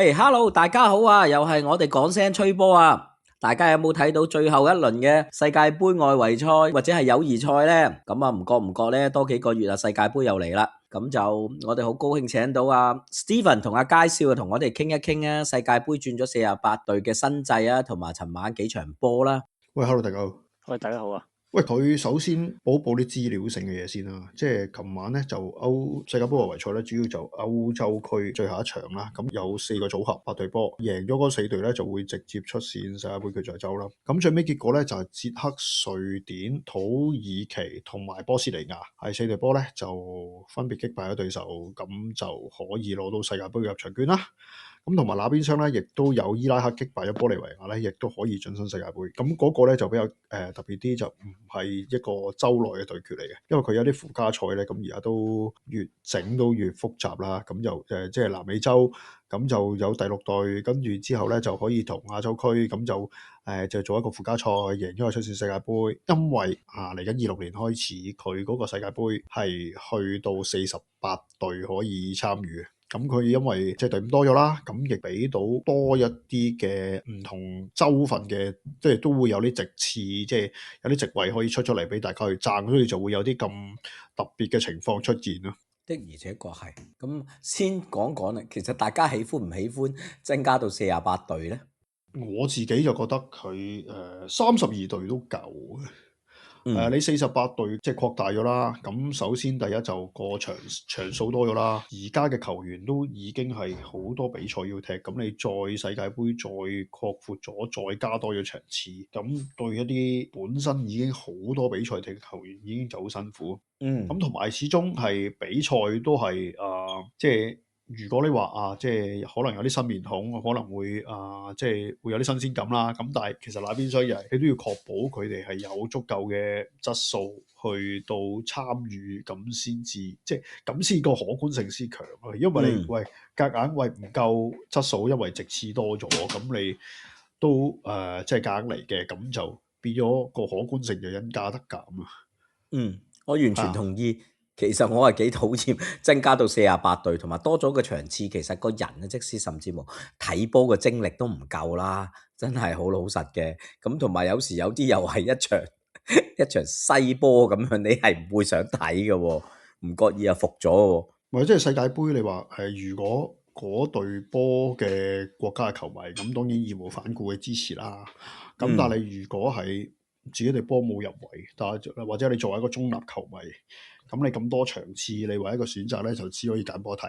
Hello，大家好啊！又係我哋講聲吹波啊！大家有冇睇到最後一輪嘅世界盃外圍賽或者係友誼賽呢？咁啊，唔覺呢，多幾個月啊，世界盃又嚟啦！咁就我哋好高興請到阿 Steven 同阿佳少同我哋傾一傾啊！世界盃轉咗48隊嘅新制啊，同埋尋晚幾場波啦。喂，hello，大家好。喂，大家好啊。喂，佢首先補啲資料性嘅嘢先啦，即係琴晚咧就世界盃外圍賽咧，主要就歐洲區最後一場啦。咁有4個組合8隊波，贏咗嗰4隊咧就會直接出線世界盃決賽周啦。咁最尾結果咧就係捷克、瑞典、土耳其同埋波斯尼亞係4隊波咧就分別擊敗咗對手，咁就可以攞到世界盃嘅入場券啦。咁同埋那邊廂咧，亦都有伊拉克擊敗咗玻利維亞咧，亦都可以晉身世界盃。咁嗰個咧就比較特別啲，就唔係一個周內嘅對決嚟嘅，因為佢有啲附加賽咧，咁而家都越整都越複雜啦。咁就即係南美洲，咁就有第6隊，跟住之後咧就可以同亞洲區，咁就做一個附加賽，贏咗去出線世界盃。因為嚟緊26年開始，佢嗰個世界盃係去到48隊可以參與。咁佢因為即係隊伍多咗啦，咁亦俾到多一啲嘅唔同州份嘅，即係都會有啲席次，即係有啲席位可以出嚟俾大家去爭，所以就會有啲咁特別嘅情況出現咯。的而且確係。咁先講啦，其實大家喜歡唔喜歡增加到48隊呢？我自己就覺得佢32隊都夠。你48隊即係擴大咗啦，咁首先第一就個場數多咗啦，而家嘅球員都已經係好多比賽要踢，咁你再世界盃再擴闊咗，再加多咗場次，咁對一啲本身已經好多比賽踢嘅球員已經就好辛苦。咁同埋始終係比賽都係即係。如果你話即係可能有啲新面孔，可能會即係會有啲新鮮感啦。咁但係其實那邊廂你都要確保佢哋係有足夠嘅質素去到參與，咁先至即係咁先個可觀性先強啊。因為你夾硬唔夠質素，因為席次多咗，咁你都即係夾硬嚟嘅，咁就變咗個可觀性就因加得減啊。我完全同意。其實我係幾討厭增加到48隊，同埋多咗個場次，其實個人咧，即使甚至乎睇波嘅精力都唔夠啦，真係好老實嘅。咁同埋有時有啲又係一場西波咁樣，你係唔會想睇嘅，唔覺意又服咗喎。或者即係世界盃，你話如果嗰隊波嘅國家嘅球迷，咁當然義無反顧嘅支持啦。咁但係如果係自己隊波冇入圍，但係或者你作為一個中立球迷，咁你咁多場次，你唯一一個選擇咧就只可以揀波睇。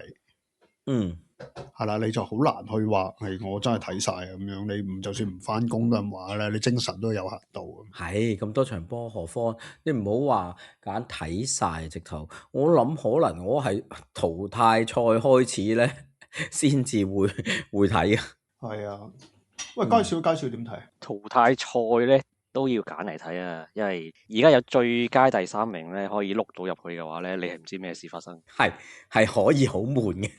係啦，你就好難去話係我真係睇晒咁樣。你唔就算唔翻工都咁話咧，你精神都有限度。係咁多場波，何況你唔好話揀睇晒直頭。我諗可能我係淘汰賽開始咧，先至會睇啊。係啊，喂，介紹點睇？淘汰賽咧都要揀嚟睇啊，因為而家有最佳第3名咧可以碌到入去嘅話咧，你係唔知咩事發生。係可以好悶嘅。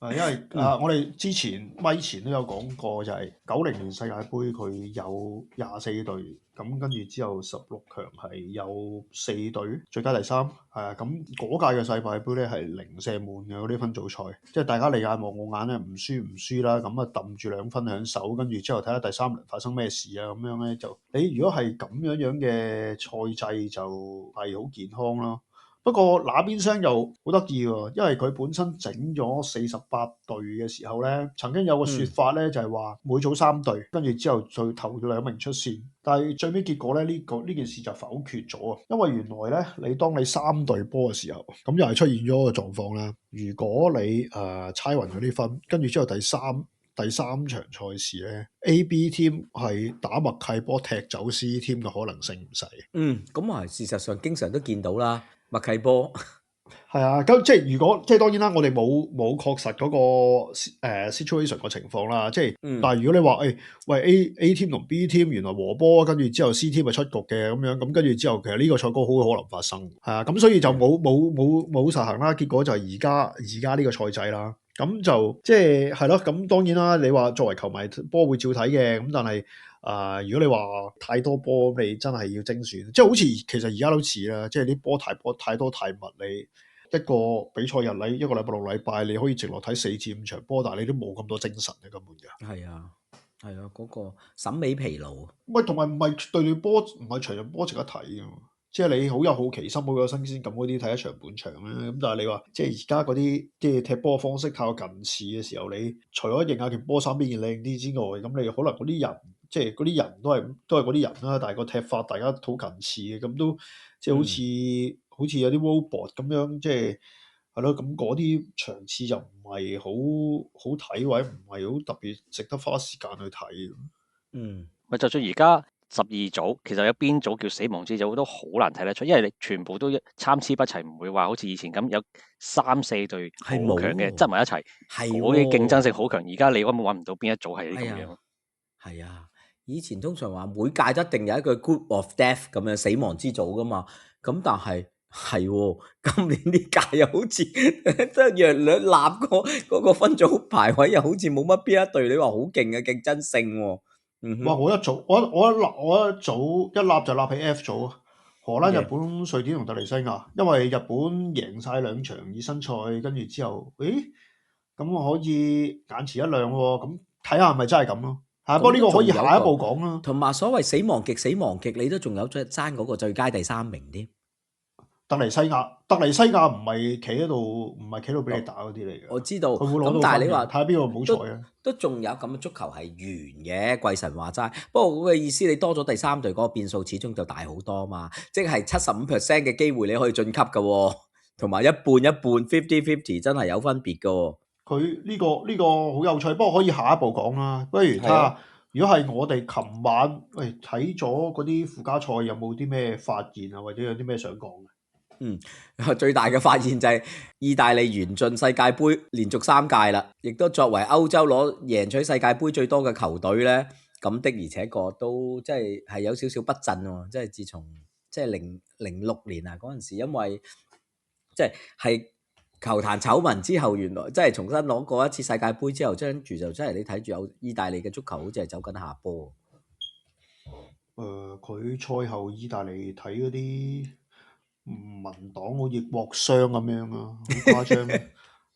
因為我哋之前咪前都有講過，就係90年世界盃佢有24隊，咁跟住之後16強係有4隊最佳第3，咁嗰屆嘅世界盃咧係零舍悶嘅嗰啲分組賽，即係大家你眼望我眼咧，唔輸啦，咁啊揼住2分喺手，跟住之後睇下第3輪發生咩事啊，咁樣咧就你如果係咁樣嘅賽制就係好健康咯。不過那邊廂又好得意喎，因為佢本身整咗48隊嘅時候咧，曾經有個說法咧，就係話每組3隊，跟住之後再頭2名出線。但係最尾結果咧，呢件事就否決咗啊！因為原來咧，當你3隊波嘅時候，咁又係出現咗個狀況啦。如果你猜勻咗啲分，跟住之後第三場賽事咧，A、B team 係打默契波踢走 C team 嘅可能性唔細。咁啊，事實上經常都見到啦。默契波係啊，咁即係如果即係當然啦，我哋冇確實嗰個situation 個情況啦，即係但係如果你話喂 A team 同 B team 原來和波，跟住之後 C team 係出局嘅咁樣，咁跟住之後其實呢個賽果好可能發生，係啊，咁所以就冇實行啦，結果就係而家呢個賽制啦，咁就即係咯，咁當然啦，你話作為球迷波會照睇嘅，咁但係。如果你話太多波，你真係要精選，即係好似其實而家都似啦，即係啲波太多太密，一個比賽日一個禮拜6禮拜，你可以直落睇4至5場波，但係你都冇咁多精神嘅根本嘅。係啊，係啊，嗰個審美疲勞。同埋唔係對波，唔係場場波值得睇嘅。即係你好有好奇心、好有新鮮感嗰啲睇一場半場咧。咁但係你話即係而家嗰啲即係踢波嘅方式太過近似嘅時候，你除咗認下件波衫邊件靚啲之外，咁你可能嗰啲人即係嗰啲人都係嗰啲人啦，但係個踢法大家好近似嘅，咁都即係好似有啲 robot 咁樣，即係係咯。咁嗰啲場次就唔係好睇，或者唔係好特別值得花時間去睇。咪就算而家12組，其實有邊組叫死亡之組都好難睇得出，因為你全部都參差不齊，唔會話好似以前咁有3-4隊好強嘅擠埋一齊，嗰啲競爭性好強。而家你根本揾唔到邊一組係咁樣。係啊，以前通常話每屆都一定有一個 group of death 咁樣死亡之組噶嘛，咁但係今年呢屆又好似即係弱略立嗰個分組排位，又好似冇乜邊一隊你話好勁嘅競爭性喎。哇！我一組一立就立起 F 組啊，荷蘭、日本、瑞典同突尼西亞，因為日本贏晒2場熱身賽，跟住之後，咁我可以眼前一亮喎，咁睇下係咪真係咁咯？不過呢個可以下一步講啦。同埋所謂死亡極，你都仲有爭嗰個最佳第3名添。突尼西亞唔係企喺度，唔係企到俾你打嗰啲嚟嘅。我知道，佢會攞到分嘅。但係你話睇下邊個唔好彩啊？都仲有咁嘅足球係圓嘅，貴神話齋。不過我嘅意思，你多咗第3隊嗰個變數，始終就大好多嘛。即係75% 嘅機會你可以晉級嘅，同埋一半 50-50，真係有分別嘅。佢呢個好有趣，不過可以下一步講啦。不如睇下，如果係我哋琴晚睇咗嗰啲附加賽，有冇啲咩發現啊，或者有啲咩想講嘅？最大嘅發現就係意大利完進世界盃連續3屆啦，亦都作為歐洲贏取世界盃最多嘅球隊咧，咁的而且確都即係有少少不振喎。即係自從即係06年啊嗰陣時，因為即係球壇醜聞之後，原來即係重新攞過一次世界盃之後，跟住就真係你睇住有意大利嘅足球好似係走緊下坡。佢賽後意大利睇嗰啲文檔好似國殤咁樣啊，好誇張。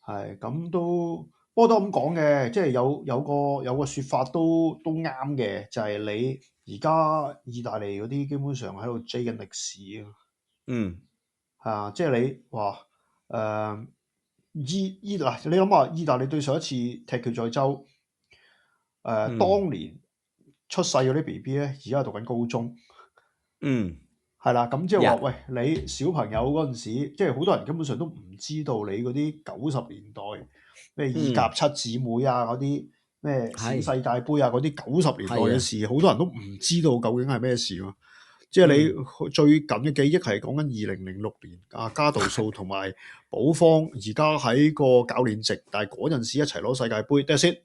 係咁都，不過都咁講嘅，即係有個説法都啱嘅，就係你而家意大利嗰啲基本上喺度追緊歷史啊。即係你話你諗下，意大利對上一次踢決賽周，當年出世嗰啲 BB 咧，而家係讀緊高中。係啦，咁即係話，喂，你小朋友嗰陣時，即係好多人根本上都唔知道你嗰啲90年代咩意甲七姊妹啊，嗰啲咩小世界盃啊，嗰啲90年代嘅事，好多人都唔知道究竟係咩事喎。即係你最近嘅記憶係講緊2006年加道素同埋保方，而家喺個教練席，但係嗰陣時一齊攞世界盃。That's it。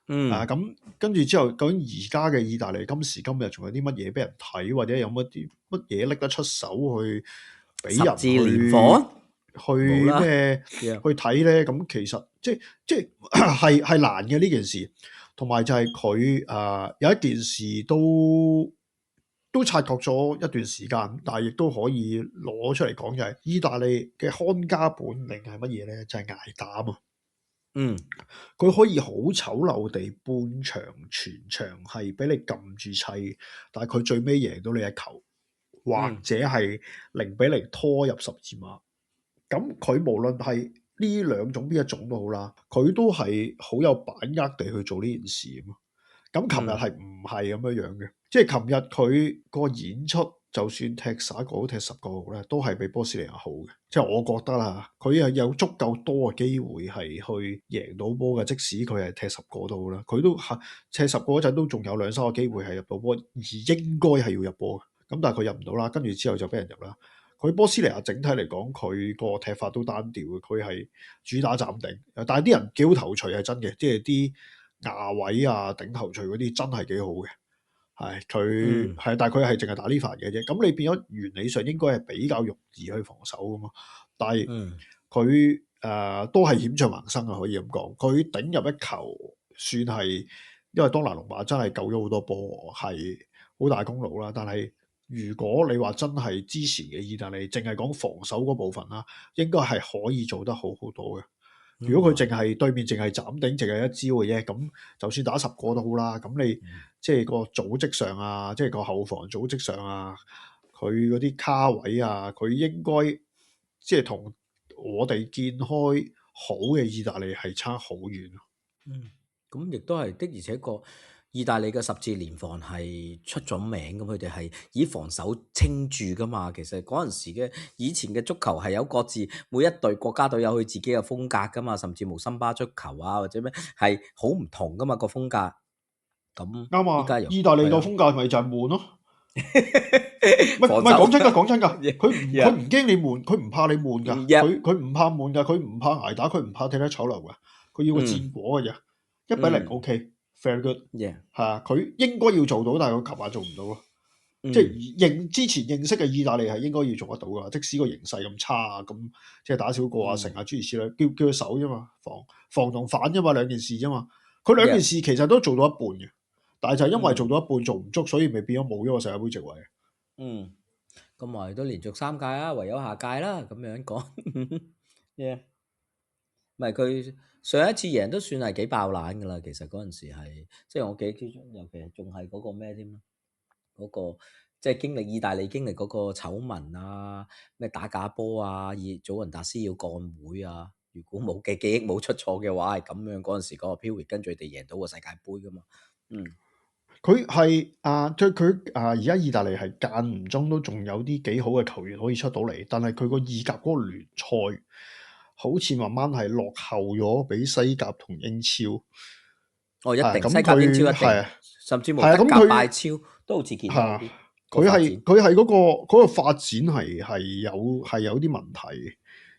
咁跟住之後，究竟而家嘅意大利今時今日仲有啲乜嘢俾人睇，或者有乜嘢拎得出手去俾人去咩去睇咧？咁其實即係難嘅呢件事，同埋就係佢有一件事都察覺咗一段時間，但係亦都可以攞出嚟講，就係意大利嘅看家本領係乜嘢咧？就係捱膽啊！佢可以好醜陋地半場全場係俾你撳住砌，但係佢最尾贏到你一球，或者係0-0拖入十字碼。咁佢無論係呢兩種邊一種都好啦，佢都係好有把握地去做呢件事啊嘛。咁琴日係唔係咁樣嘅？即係琴日佢個演出，就算踢11個好踢10個好咧，都係比波斯尼亞好嘅。即係我覺得啦，佢係有足夠多嘅機會係去贏到波嘅。即使佢係踢10個都好啦，佢都踢10個嗰陣都仲有2-3個機會係入到波，而應該係要入波嘅。咁但係佢入唔到啦，跟住之後就俾人入啦。佢波斯尼亞整體嚟講，佢個踢法都單調嘅，佢係主打暫定，但係啲人幾好頭槌係真嘅，即係啲牙位啊、頂頭槌嗰啲真係幾好嘅。係佢係，但係佢係淨係打呢份嘅啫。咁你變咗原理上應該係比較容易去防守噶嘛。但係佢都係險象環生啊，可以咁講。佢頂入一球算係，因為當拿龍馬真係救咗好多波，係好大功勞啦。但係如果你話真係之前嘅意大利淨係講防守嗰部分啦，應該係可以做得好好多嘅。如果佢淨係對面淨係斬頂，淨係一招嘅啫，咁就算打10個都好啦。咁你即係個組織上啊，即係個後防組織上啊，佢嗰啲卡位啊，佢應該即係同我哋見開好嘅意大利係差好遠。咁亦都係的，而且確意大利嘅十字聯防係出咗名，咁佢哋係以防守稱著噶嘛。其實嗰陣時嘅以前嘅足球係有各自每一隊國家隊有佢自己嘅風格噶嘛，甚至無森巴足球啊或者咩係好唔同噶嘛個風格。咁啱啊！依家意大利個風格咪就係悶咯。唔係講真㗎，講真㗎，佢唔驚你悶，佢唔怕你悶㗎，佢唔怕悶㗎，佢唔怕捱打，佢唔怕踢得醜陋㗎，佢要個戰果嘅啫。1-0 OK，very good，係啊，佢應該要做到，但係佢琴晚做唔到咯。即係之前認識嘅意大利係應該要做得到㗎，即使個形勢咁差啊，咁即係打少個啊，成啊諸如此類，叫佢守啫嘛，防同反啫嘛，兩件事啫嘛。佢兩件事其實都做到一半嘅，但係就係因為做到一半做唔足，所以咪變咗冇咗個世界盃席位。咁咪都連續3屆啦，唯有下屆啦，咁樣講。唔係佢上一次贏都算係幾爆冷噶啦，其實嗰陣時係，即係我記得之中，尤其係仲係嗰個咩添，嗰個即係意大利經歷嗰個醜聞啊，咩打假波啊，祖雲達斯要幹會啊，如果冇記憶冇出錯嘅話，係咁樣嗰陣時嗰個 period 跟住佢哋贏到個世界盃噶嘛。佢係而家意大利係間唔中都仲有啲幾好嘅球員可以出到嚟，但係佢個意甲嗰個聯賽好似慢慢係落後咗，比西甲同英超。一定西甲英超一定，甚至無德甲拜超都好似見到啲。佢係嗰個發展係有啲問題，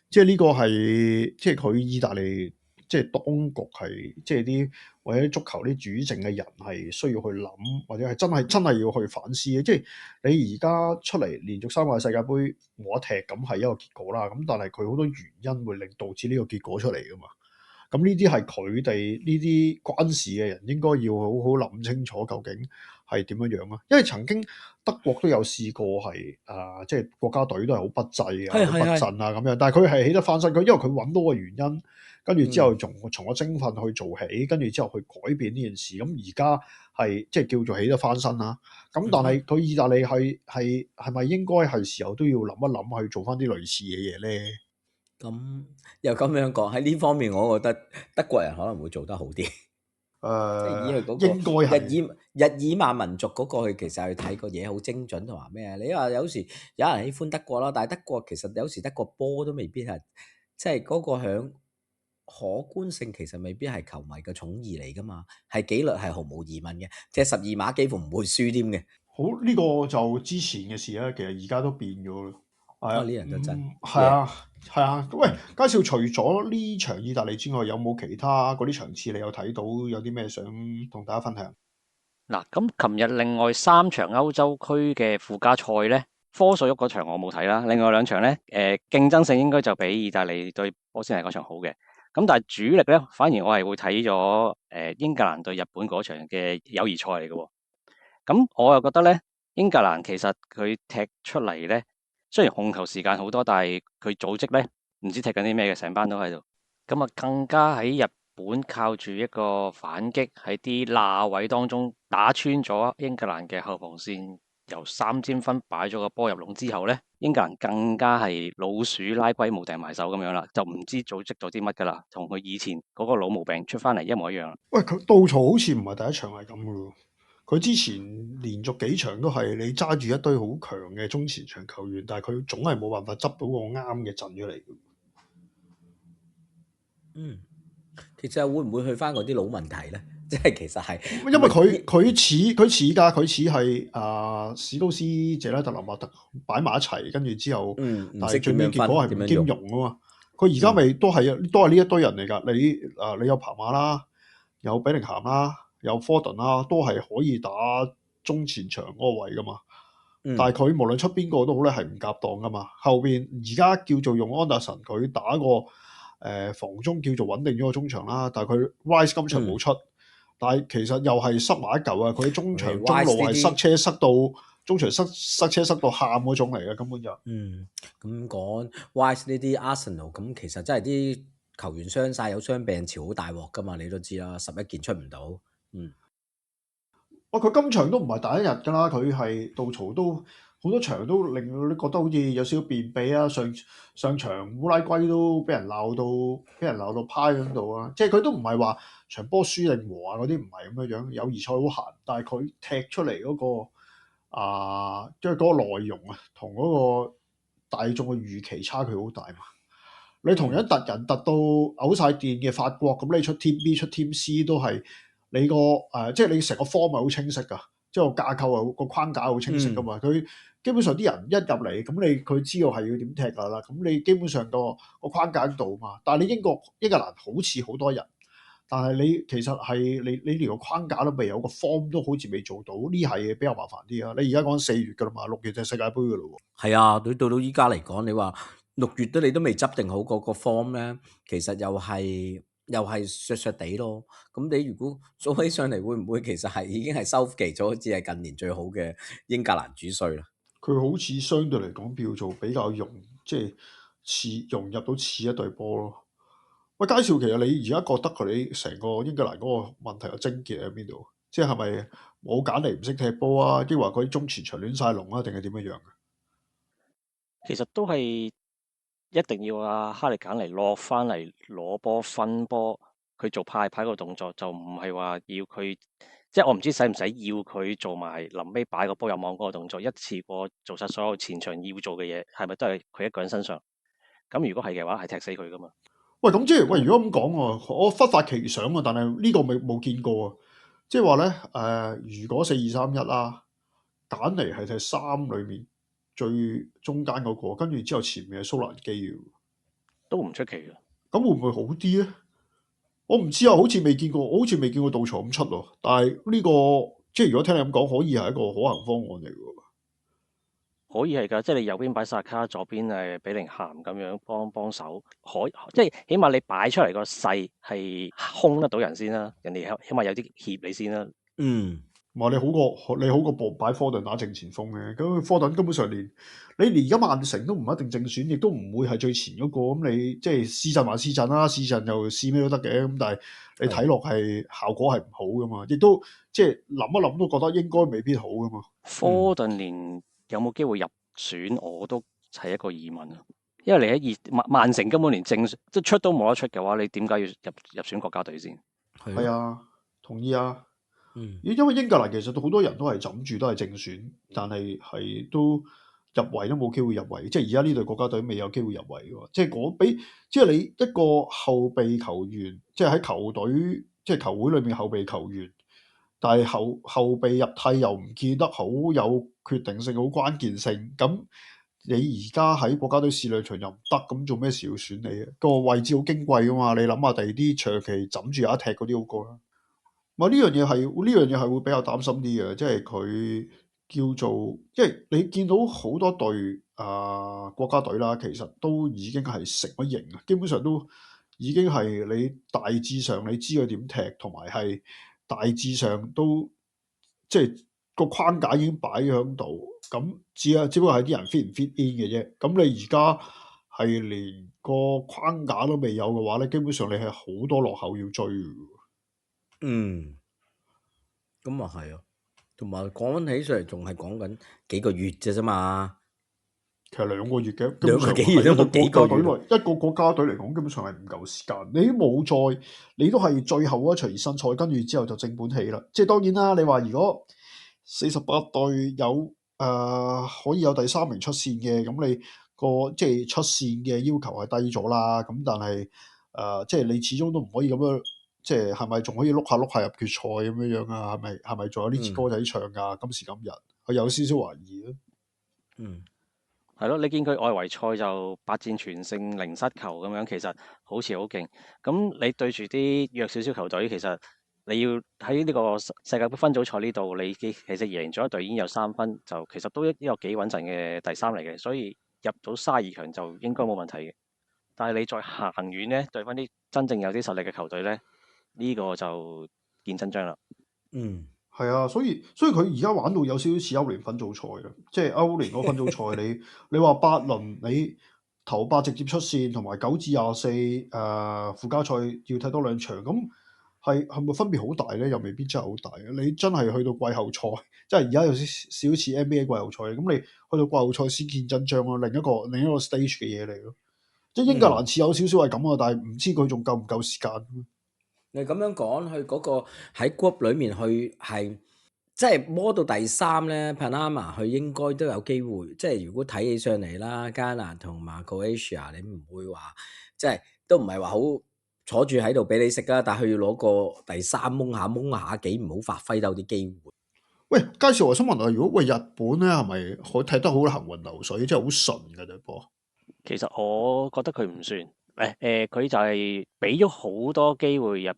即係呢個係即係佢意大利。即係當局係，即係啲或者足球啲主政嘅人係需要去諗，或者係真係要去反思嘅。即係你而家出嚟連續3屆世界盃冇得踢，咁係一個結果啦。咁但係佢好多原因會令導致呢個結果出嚟㗎嘛。咁呢啲係佢哋呢啲關事嘅人應該要好好諗清楚，究竟係點樣樣啊？因為曾經德國都有試過係即係國家隊都係好不濟啊、好不振啊咁樣，但係佢係起得翻身。佢因為佢揾到個原因。跟住之後從個精訓去做起，跟住之後去改變呢件事。咁而家係即係叫做起得翻身啦。咁但係佢意大利係咪應該係時候都要諗一諗去做翻啲類似嘅嘢咧？咁又咁樣講喺呢方面，我覺得德國人可能會做得好啲。應該係日耳曼民族嗰個，佢其實去睇個嘢好精準同埋咩？你話有時有人喜歡德國啦，但係德國其實有時德國波都未必係即係嗰個響。可觀性其實未必係球迷嘅寵兒嚟噶嘛，係紀律係毫無疑問嘅，即係12碼幾乎唔會輸添嘅。好，呢個就之前嘅事啦，其實而家都變咗咯。呢樣都真係啊。喂，佳少除咗呢場意大利之外，有冇其他嗰啲場次你有睇到有啲咩想同大家分享？嗱，咁琴日另外3場歐洲區嘅附加賽咧，科索沃嗰場我冇睇啦，另外2場咧，競爭性應該就比意大利對波斯尼嗰場好嘅。咁但係主力咧，反而我係會睇咗英格蘭對日本嗰場嘅友誼賽嚟嘅。咁我又覺得咧，英格蘭其實佢踢出嚟咧，雖然控球時間好多，但係佢組織咧唔知踢緊啲咩嘅，成班都喺度。咁啊，更加喺日本靠住一個反擊喺啲罅位當中打穿咗英格蘭嘅後防線。由3尖分擺咗個波入籠之後咧，英格蘭更加係老鼠拉龜冇掟埋手咁樣啦，就唔知組織咗啲乜噶啦，同佢以前嗰個老毛病出翻嚟一模一樣。喂，佢杜曹好似唔係第一場係咁噶喎，佢之前連續幾場都係你揸住一堆好強嘅中前場球員，但係佢總係冇辦法執到個啱嘅陣出嚟。其實會唔會去翻嗰啲老問題咧？即係其實係，因為佢似係史高斯、謝拉特、林伯特擺埋一齊，跟住之後，但係最尾結果係唔兼容啊嘛。佢而家咪都係呢一堆人嚟㗎。你有彭馬啦，有比寧咸啦，有科頓啦，都係可以打中前場嗰個位㗎嘛。但係佢無論出邊個都好咧，係唔夾檔㗎嘛。後邊而家叫做用安達臣，佢打個防中叫做穩定咗個中場啦。但係佢 Rice 今場冇出。但係其實又係塞埋一嚿啊！佢中場中路係塞車塞到中場塞車塞到喊嗰種嚟嘅，根本就。咁講 Wise 呢啲 Arsenal 咁，其實真係啲球員傷晒，有傷病潮好大鑊噶嘛，你都知啦，11件出唔到。佢今場都唔係第一日㗎啦，佢係杜曹都好多場都令到你覺得好似有少少便秘啊！上場烏拉圭都俾人鬧到趴喺度啊！即係佢都唔係話場波輸定和啊嗰啲，唔係咁樣樣，友誼賽好閒，但係佢踢出嚟嗰個即係嗰個內容啊，同嗰個大眾嘅預期差距好大嘛。你同樣突人突到嘔晒電嘅法國，咁你出 Team B 出 Team C 都係你即係你成個 form 係好清晰噶，即係個架構啊個框架好清晰噶嘛。佢基本上啲人一入嚟，咁佢知道係要點踢噶啦。咁你基本上個框架喺度嘛。但係你英格蘭好似好多人，但係你其實係你連個框架都未有，個 form 都好似未做到，呢係比較麻煩啲啊。你而家講4月噶啦嘛，6月就世界盃噶啦喎。係啊，到依家嚟講，你話6月你都未執定好個 form 咧，其實又係削削地咯。咁你如果數起上嚟，會唔會其實已經係收期咗，好似係近年最好嘅英格蘭主帥啦？佢好似相對嚟講叫做比較融入到似一隊波咯。喂，佳兆，其實你而家覺得佢哋成個英格蘭嗰個問題嘅症結喺邊度？即係咪冇簡尼唔識踢波啊？抑或佢啲中前場亂晒龍啊？定係點樣樣？其實都係一定要哈利簡尼落翻嚟攞波分波，佢做派個動作就唔係話要佢，即係我唔知使唔使要佢做埋臨尾擺個波入網嗰個動作，一次過做晒所有前場要做嘅嘢，係咪都係佢一個人身上？咁如果係嘅話，係踢死佢噶嘛？喂，咁即係喂，如果咁講喎，我忽發奇想啊，但係呢個冇見過啊。即係話咧，如果4-2-3-1啦，簡尼係踢3裏面最中間嗰個，跟住之後前面係蘇蘭基嘅，都唔出奇嘅。咁會唔會好啲咧？我唔知啊，好似未見過，我好似未見過杜曹咁出喎。但係呢個即係如果聽你咁講，可以係一個可行方案嚟嘅。可以係㗎，即係你右邊擺薩卡，左邊比寧咸咁樣幫手，即係起碼你擺出嚟個勢係控得到人先啦，人哋起碼有啲協你先啦。話你好過博擺科頓打正前鋒嘅，咁科頓根本上你連而家曼城都唔一定正選，亦都唔會係最前嗰個。咁你即係試陣還試陣啦，試陣又試咩都得嘅。咁但係你睇落係效果係唔好噶嘛，亦都即係諗一諗都覺得應該未必好噶嘛。科頓連有冇機會入選我都係一個疑問啊，因為你喺曼城根本連正即出都冇得出嘅話，你點解要入選國家隊先？係啊，同意啊。因為英格蘭其實好多人都係枕住都係正選，但係都入圍都冇機會入圍，即係而家呢隊國家隊未有機會入圍嘅。即係你一個後備球員，即係喺球隊即係球會裏面後備球員，但係後備入替又唔見得好有決定性、好關鍵性。咁你而家喺國家隊試兩場又唔得，咁做咩事要選你啊？個位置好矜貴噶嘛，你諗下第二啲長期枕住有一踢嗰啲好過啦。呢樣嘢係會比較擔心啲嘅，即係佢叫做，即係你見到好多隊國家隊啦，其實都已經係成咗型啊，基本上都已經係你大致上你知佢點踢，同埋係大致上都即係個框架已經擺咗喺度，咁只不過係啲人 fit 唔 fit in 嘅啫。咁你而家係連個框架都未有嘅話咧，基本上你係好多落後要追嘅。咁啊係啊，同埋講起上嚟仲係講緊幾個月啫嘛，其實2個月嘅2個幾月都冇幾個月，一個國家隊嚟講，基本上係唔夠時間。你冇再，你都係最後一場熱身賽，跟住之後就正本起啦。即係當然啦，你話如果48隊有可以有第3名出線嘅，咁你即係出線嘅要求係低咗啦。咁但係即係你始終都唔可以咁樣。即係係咪仲可以碌下入決賽咁樣樣啊？係咪仲有呢支歌仔唱㗎？今時今日，我有少少懷疑咯。係咯，你見佢外圍賽就8戰全勝0失球咁樣，其實好似好勁。咁你對住啲弱少少球隊，其實你要喺呢個世界盃分組賽呢度，你其實贏咗一隊已經有3分，就其實都一個幾穩陣嘅第3嚟嘅，所以入到32強就應該冇問題嘅。但係你再行遠咧，對翻啲真正有啲實力嘅球隊咧。呢個就見真章啦。係啊，所以佢而家玩到有少少似歐聯分組賽嘅，即係歐聯嗰個分組賽，你話8輪你頭8直接出線，同埋9至24附加賽要踢多2場，咁係咪分別好大咧？又未必真係好大嘅。你真係去到季後賽，即係而家有少少似 NBA 季後賽，咁你去到季後賽先見真章咯，另一個 stage 嘅嘢嚟咯。即係英格蘭似有少少係咁啊，但係唔知佢仲夠唔夠時間。你咁樣講，佢嗰個喺 group 裏面去係即係摸到第3咧 ，Panama 佢應該都有機會。即係如果睇起上嚟啦，加拿同埋 Croatia，你唔會話即係都唔係話好坐住喺度俾你食啦。但係佢要攞個第3蒙下幾唔好發揮到啲機會。喂，介紹我想問下，如果日本咧係咪可踢得好行雲流水，即係好順嘅隊波？其實我覺得佢唔算。佢就係俾咗好多機會入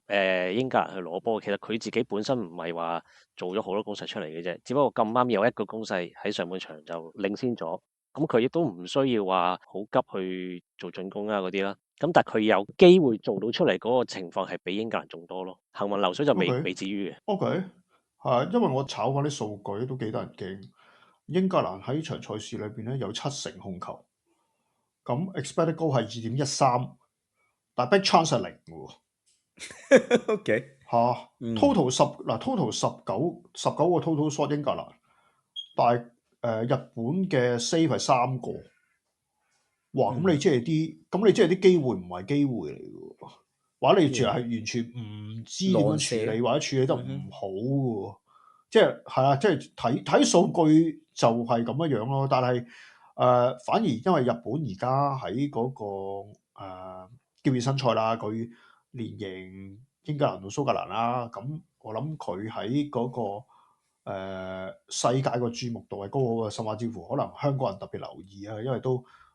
英格蘭去攞波，其實佢自己本身唔係話做咗好多攻勢出嚟嘅啫，只不過咁啱有一個攻勢喺上半場就領先咗，咁佢亦都唔需要話好急去做進攻啊嗰啲啦，咁但係佢有機會做到出嚟嗰個情況係比英格蘭仲多咯，行雲流水就未至於嘅。OK， 係因為我炒翻啲數據都幾得人驚，英格蘭喺場賽事裏邊咧有7成控球。咁 expected goal 係2.13，但係 big chance 係0喎。OK 嚇，total 19個 total shot 英格蘭，但係日本嘅 save 係3個。哇！咁你即係啲機會唔係機會嚟嘅喎，或者你係完全唔知點樣處理，或者處理得唔好嘅喎。即係啊，即係睇數據就係咁樣咯，但係。反而因為日本而家喺嗰個叫熱身賽啦，佢連贏英格蘭同蘇格蘭啦，咁我諗佢喺嗰個世界個注目度係高好嘅，甚至乎可能香港人特別留意啊，因為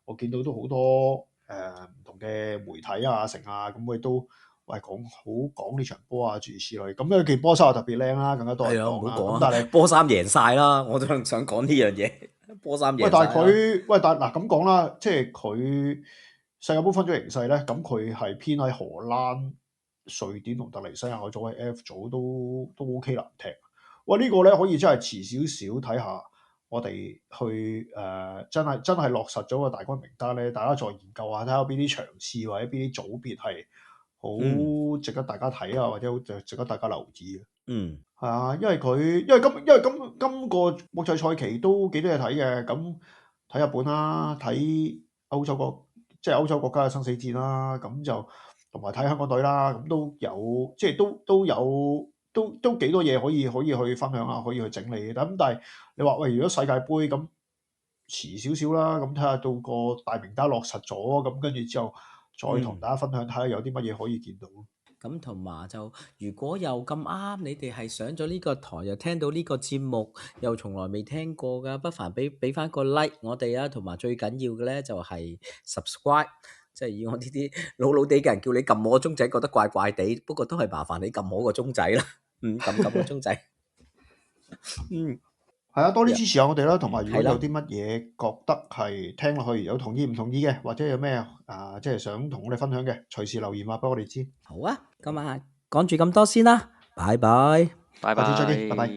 我見到都好多唔同嘅媒體啊成啊，咁佢都講呢場波啊諸如此類，咁件波衫特別靚啦，更加多人講啦。咁但係波衫贏晒啦，我都想講呢樣嘢。波衫贏但係嗱咁講啦，即係佢世界盃分組形勢咧，咁佢係偏喺荷蘭、瑞典同突尼西亞嗰組喺 F 組都 OK 難踢。哇！呢個咧可以真係遲少少睇下，我哋去真係落實咗個大軍名單咧，大家再研究下，睇下邊啲場次或者邊啲組別係好值得大家睇啊，或者好值得大家留意嘅。係啊，因為今個國際賽期都幾多嘢睇嘅，咁睇日本啦，睇歐洲國家嘅生死戰啦，咁就同埋睇香港隊啦，咁都有即係都幾多嘢可以去分享啊，可以去整理嘅。咁但係你話喂，如果世界盃咁遲少少啦，咁睇下到個大名單落實咗，咁跟住之後再同大家分享，睇下有啲乜嘢可以見到。咁同埋就如果又咁啱，你哋係上咗呢個台，又聽到呢個節目，又從來未聽過噶，不妨俾翻個 like 我哋啊，同埋最緊要嘅咧就係 subscribe， 即係以我呢啲老地嘅人叫你撳我個鐘仔，覺得怪怪地，不過都係麻煩你撳我個鐘仔啦，撳個鐘仔，係啊，多啲支持下我哋啦，同埋如果有啲乜嘢覺得係聽落去有同意唔同意嘅，或者有咩即係想同我哋分享嘅，隨時留言話俾我哋知。好啊，今晚講住咁多先啦，拜拜，拜拜，下次再見，拜拜。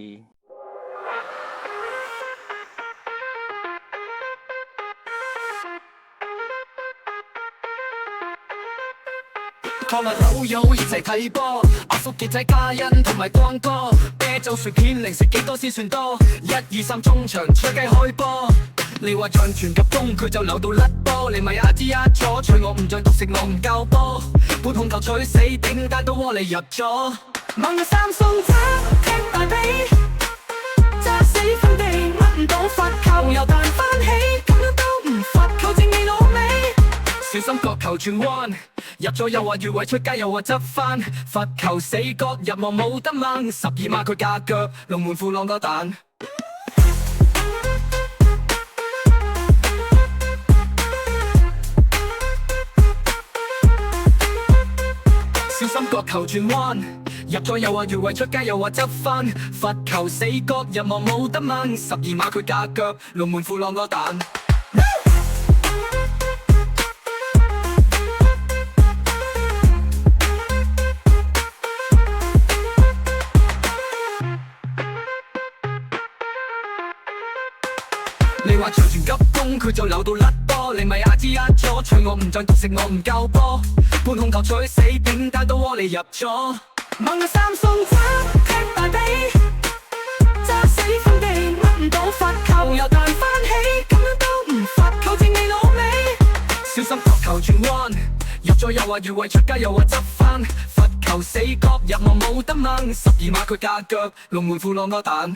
同埋老友一齊睇波，阿叔傑仔嘉欣同埋光哥，啤酒薯片零食幾多先算多？1、2、3中場出雞開波，你話進傳及攻佢就留到甩波，你咪一支一咗，隨我唔像獨食我唔夠波，半控球取死頂單都窩你入咗，猛嘅三送七踢大髀，揸死分地乜唔到罰球又彈翻起，咁樣都唔罰球正你老味，小心角球轉彎。入咗又話越位出街又話執翻，罰球死角入網冇得掹，12碼佢架腳，龍門褲浪多蛋。小心角球轉彎，入咗又話越位出街又話執翻，罰球死角入網冇得掹，12碼佢架腳，龍門褲浪多蛋。佢就扭到甩波，你咪阿支壓咗，隨我唔盡獨食我唔夠波，半控球取死頂單到窩你入咗，猛嘅三送揸踢大髀，揸死分地握唔到罰球又彈翻起，咁樣都唔罰球正你老味，小心撲球轉彎，入咗又話越位出街又話執翻，罰球死角入網冇得掹，12碼佢架腳龍門褲落我彈。